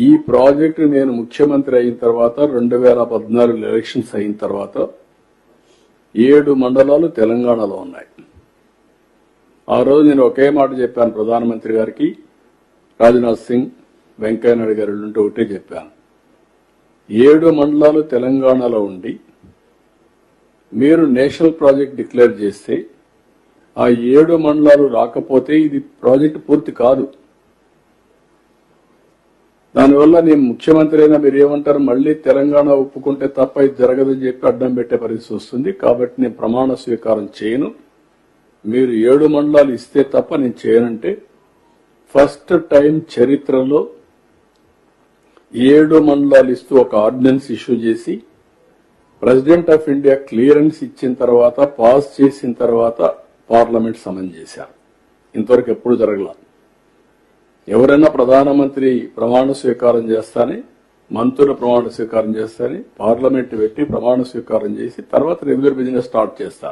ఈ ప్రాజెక్టు నేను ముఖ్యమంత్రి అయిన తర్వాత 2014 ఎలక్షన్స్ అయిన తర్వాత 7 మండలాలు తెలంగాణలో ఉన్నాయి. ఆ రోజు నేను ఒకే మాట చెప్పాను ప్రధానమంత్రి గారికి, రాజ్నాథ్ సింగ్, వెంకయ్యనాయుడు గారు ఉంటే ఒకటే చెప్పాను. 7 మండలాలు తెలంగాణలో ఉండి మీరు నేషనల్ ప్రాజెక్ట్ డిక్లేర్ చేస్తే ఆ 7 మండలాలు రాకపోతే ఇది ప్రాజెక్టు పూర్తి కాదు. దానివల్ల నేను ముఖ్యమంత్రి అయినా మీరు ఏమంటారు, మళ్లీ తెలంగాణ ఒప్పుకుంటే తప్ప ఇది జరగదని చెప్పి అడ్డం పెట్టే పరిస్థితి వస్తుంది. కాబట్టి నేను ప్రమాణ స్వీకారం చేయను. మీరు 7 మండలాలు ఇస్తే తప్ప నేను చేయనంటే ఫస్ట్ టైం చరిత్రలో 7 మండలాలు ఇస్తూ ఒక ఆర్డినెన్స్ ఇష్యూ చేసి ప్రెసిడెంట్ ఆఫ్ ఇండియా క్లియరెన్స్ ఇచ్చిన తర్వాత, పాస్ చేసిన తర్వాత పార్లమెంట్ సమన్ చేశారు. ఇంతవరకు ఎప్పుడు జరగల. ఎవరైనా ప్రధానమంత్రి ప్రమాణ స్వీకారం చేస్తానే, మంత్రుల ప్రమాణ స్వీకారం చేస్తానే పార్లమెంట్ పెట్టి ప్రమాణ స్వీకారం చేసి తర్వాత రెగ్యులర్ బిజినెస్ స్టార్ట్ చేస్తారు.